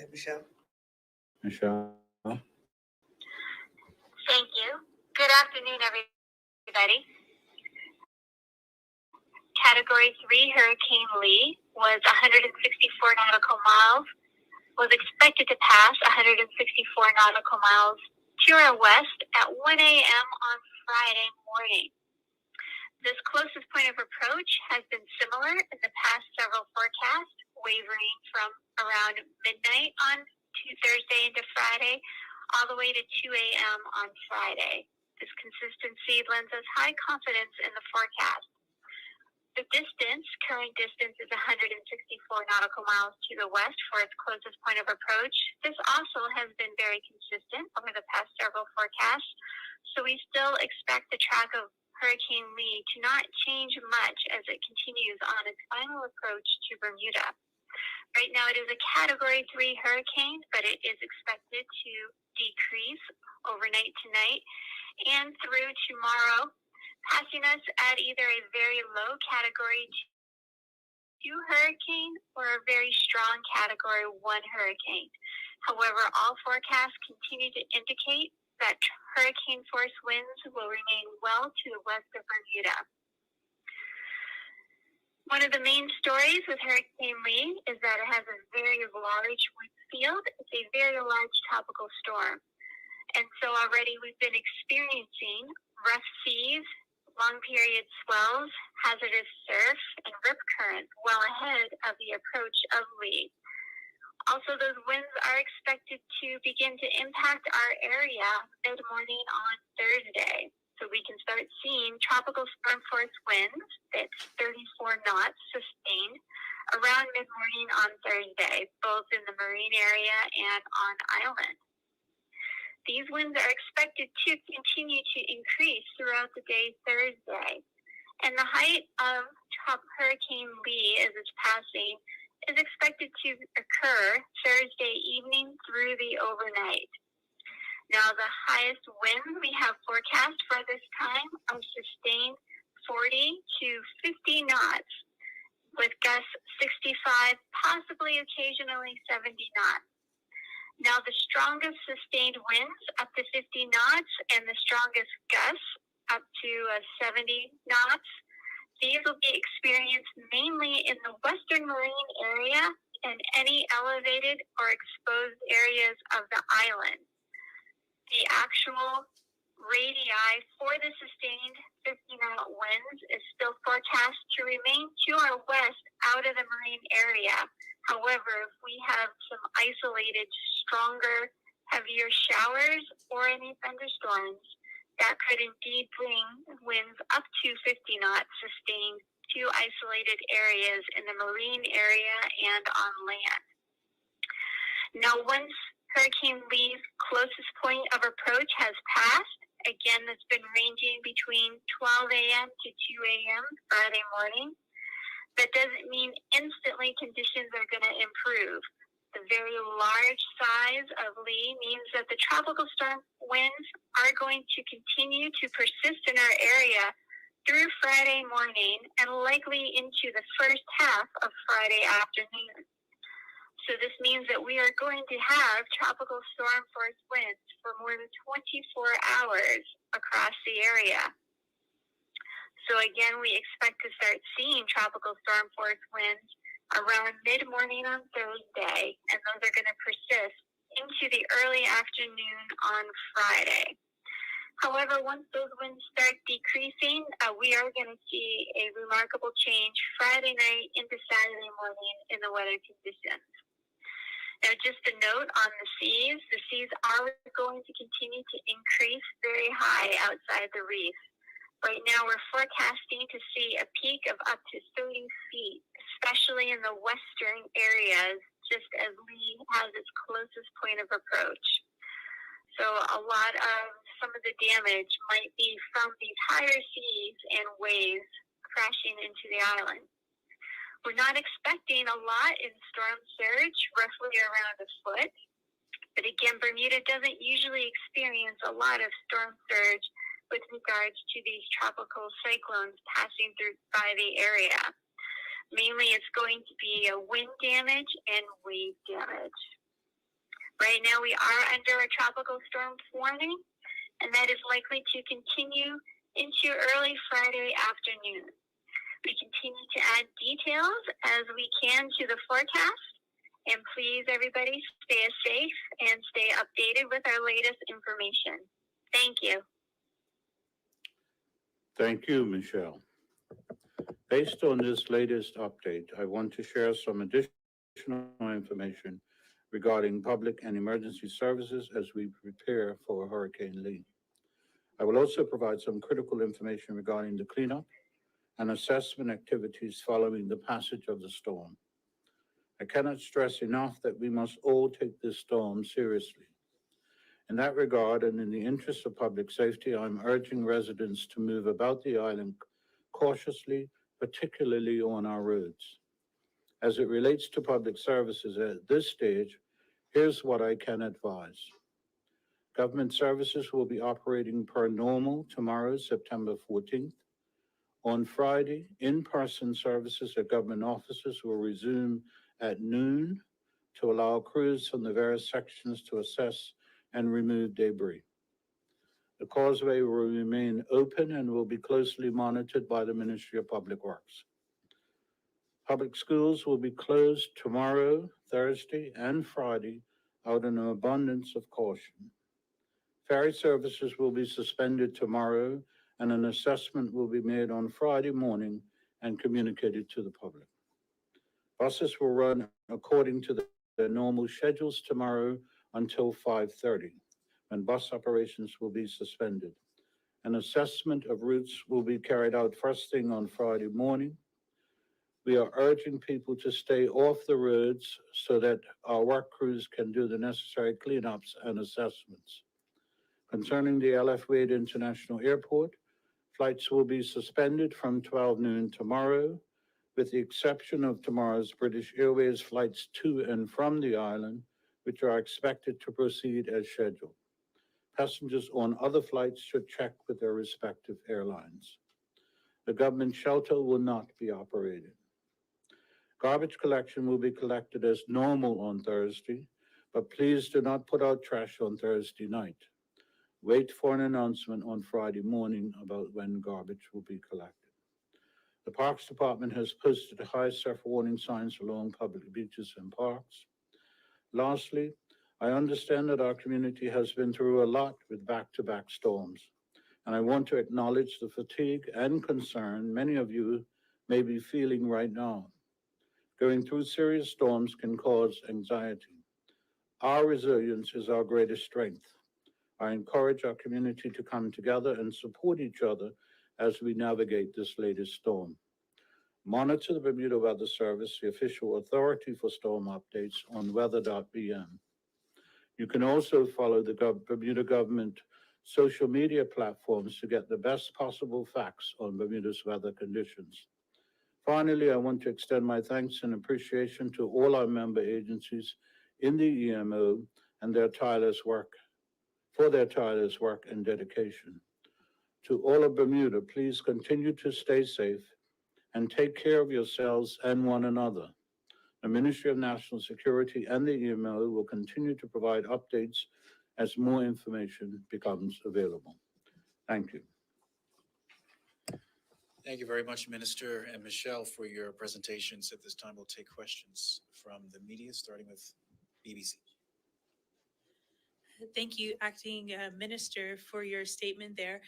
ahead, Michelle. Michelle. Thank you. Good afternoon, everybody. Category 3 Hurricane Lee was 164 nautical miles, was expected to pass 164 nautical miles to our west at 1 a.m. on Friday morning. This closest point of approach has been similar in the past several forecasts, wavering from around midnight on Thursday into Friday, all the way to 2 a.m. on Friday. This consistency lends us high confidence in the forecast. The current distance is 164 nautical miles to the west for its closest point of approach. This also has been very consistent over the past several forecasts, so we still expect the track of Hurricane Lee to not change much as it continues on its final approach to Bermuda. Right now it is a Category 3 hurricane, but it is expected to decrease overnight tonight and through tomorrow, passing us at either a very low Category 2 hurricane or a very strong Category 1 hurricane. However, all forecasts continue to indicate that hurricane force winds will remain well to the west of Bermuda. One of the main stories with Hurricane Lee is that it has a very large wind field. It's a very large tropical storm. And so already we've been experiencing rough seas, long period swells, hazardous surf, and rip currents well ahead of the approach of Lee. Also, those winds are expected to begin to impact our area mid-morning on Thursday. So we can start seeing tropical storm force winds that's 34 knots sustained around mid-morning on Thursday, both in the marine area and on island. These winds are expected to continue to increase throughout the day Thursday. And the height of Hurricane Lee as it's passing is expected to occur Thursday evening through the overnight. Now, the highest winds we have forecast for this time are sustained 40 to 50 knots, with gusts 65, possibly occasionally 70 knots. Now, the strongest sustained winds up to 50 knots and the strongest gusts up to 70 knots, these will be experienced mainly in the western marine area and any elevated or exposed areas of the island. The actual radii for the sustained 50-knot winds is still forecast to remain to our west out of the marine area. However, if we have some isolated, stronger, heavier showers or any thunderstorms, that could indeed bring winds up to 50 knots sustained to isolated areas in the marine area and on land. Now, once Hurricane Lee's closest point of approach has passed, again, that's been ranging between 12 a.m. to 2 a.m. Friday morning, that doesn't mean instantly conditions are going to improve. The very large size of Lee means that the tropical storm winds are going to continue to persist in our area through Friday morning and likely into the first half of Friday afternoon. So this means that we are going to have tropical storm force winds for more than 24 hours across the area. So again, we expect to start seeing tropical storm force winds around mid-morning on Thursday, and those are going to persist into the early afternoon on Friday. However, once those winds start decreasing, we are going to see a remarkable change Friday night into Saturday morning in the weather conditions. Now, just a note on the seas are going to continue to increase very high outside the reef. Right now, we're forecasting to see a peak of up to 30 feet, especially in the western areas, just as Lee has its closest point of approach. So a lot of some of the damage might be from these higher seas and waves crashing into the island. We're not expecting a lot in storm surge, roughly around a foot. But again, Bermuda doesn't usually experience a lot of storm surge with regards to these tropical cyclones passing through by the area. Mainly it's going to be a wind damage and wave damage. Right now we are under a tropical storm warning, and that is likely to continue into early Friday afternoon. We continue to add details as we can to the forecast, and please, everybody, stay safe and stay updated with our latest information. Thank you. Thank you, Michelle. Based on this latest update, I want to share some additional information regarding public and emergency services as we prepare for Hurricane Lee. I will also provide some critical information regarding the cleanup and assessment activities following the passage of the storm. I cannot stress enough that we must all take this storm seriously. In that regard, and in the interest of public safety, I'm urging residents to move about the island cautiously, particularly on our roads. As it relates to public services at this stage, here's what I can advise. Government services will be operating per normal tomorrow, September 14th. On Friday, in-person services at government offices will resume at noon to allow crews from the various sections to assess and remove debris. The causeway will remain open and will be closely monitored by the Ministry of Public Works. Public schools will be closed tomorrow, Thursday, and Friday out of an abundance of caution. Ferry services will be suspended tomorrow, and an assessment will be made on Friday morning and communicated to the public. Buses will run according to their normal schedules tomorrow until 5:30, when bus operations will be suspended. An assessment of routes will be carried out first thing on Friday morning. We are urging people to stay off the roads so that our work crews can do the necessary cleanups and assessments. Concerning the LF Wade International Airport, flights will be suspended from 12 noon tomorrow, with the exception of tomorrow's British Airways flights to and from the island, which are expected to proceed as scheduled. Passengers on other flights should check with their respective airlines. The government shelter will not be operated. Garbage collection will be collected as normal on Thursday, but please do not put out trash on Thursday night. Wait for an announcement on Friday morning about when garbage will be collected. The Parks Department has posted high surf warning signs along public beaches and parks. Lastly, I understand that our community has been through a lot with back-to-back storms, and I want to acknowledge the fatigue and concern many of you may be feeling right now. Going through serious storms can cause anxiety. Our resilience is our greatest strength. I encourage our community to come together and support each other as we navigate this latest storm. Monitor the Bermuda Weather Service, the official authority for storm updates, on weather.bm. You can also follow the Bermuda government social media platforms to get the best possible facts on Bermuda's weather conditions. Finally, I want to extend my thanks and appreciation to all our member agencies in the EMO and their tireless work and dedication. To all of Bermuda, please continue to stay safe and take care of yourselves and one another. The Ministry of National Security and the EMO will continue to provide updates as more information becomes available. Thank you. Thank you very much, Minister and Michelle, for your presentations. At this time, we'll take questions from the media, starting with BBC. Thank you, Acting Minister, for your statement there.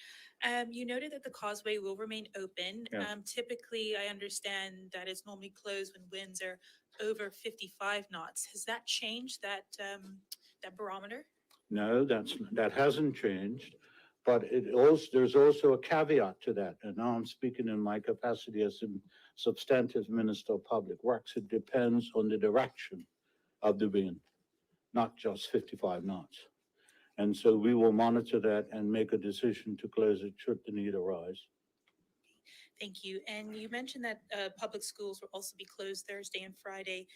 You noted that the causeway will remain open. Yes. Typically, I understand that it's normally closed when winds are over 55 knots. Has that changed, that barometer? No, that hasn't changed, but there's also a caveat to that. And now I'm speaking in my capacity as a substantive Minister of Public Works. It depends on the direction of the wind, not just 55 knots. And so we will monitor that and make a decision to close it should the need arise. Thank you. And you mentioned that public schools will also be closed Thursday and Friday.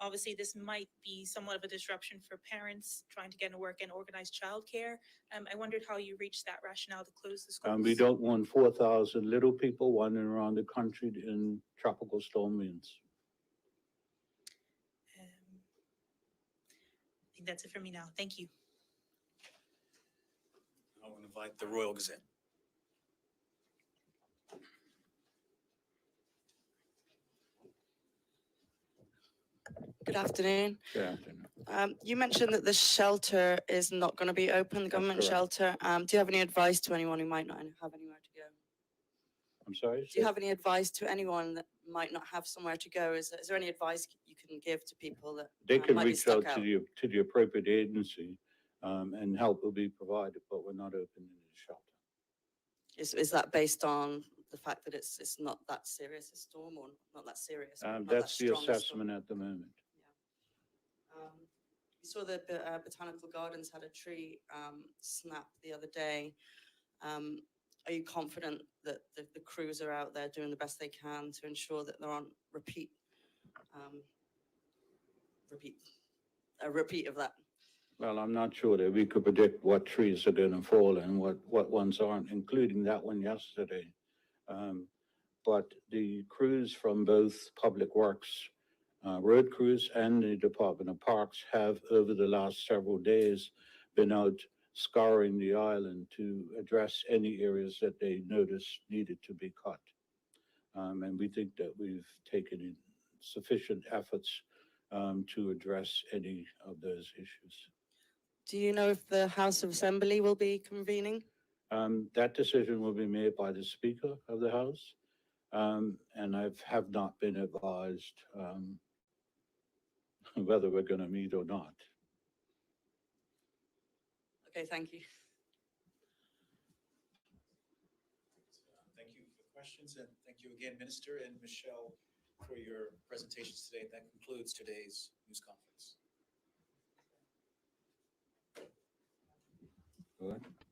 Obviously, this might be somewhat of a disruption for parents trying to get to work and organize childcare. I wondered how you reached that rationale to close the schools. We don't want 4,000 little people wandering around the country in tropical storm winds. think that's it for me now. Thank you. I will invite the Royal Gazette. Good afternoon. Good afternoon. You mentioned that the shelter is not going to be open, the government correct. shelter. Do you have any advice to anyone who might not have anywhere to go? I'm sorry? Do you have any advice to anyone that might not have somewhere to go? Is there any advice you can give to people that They can might be reach stuck out to the appropriate agency, and help will be provided, but we're not opening the shelter. Is that based on the fact that it's not that serious a storm, or not that serious? but not that That's the strong a storm? assessment at the moment. We saw the botanical gardens had a tree snap the other day. Are you confident that the crews are out there doing the best they can to ensure that there aren't a repeat of that? Well, I'm not sure that we could predict what trees are going to fall and what ones aren't, including that one yesterday. But the crews from both Public Works, road crews and the Department of Parks have, over the last several days, been out scouring the island to address any areas that they noticed needed to be cut. And we think that we've taken in sufficient efforts to address any of those issues. Do you know if the House of Assembly will be convening? That decision will be made by the Speaker of the House, and I have not been advised whether we're going to meet or not. Okay, thank you. Thank you for the questions, and thank you again, Minister and Michelle, for your presentations today. That concludes today's news conference. Good.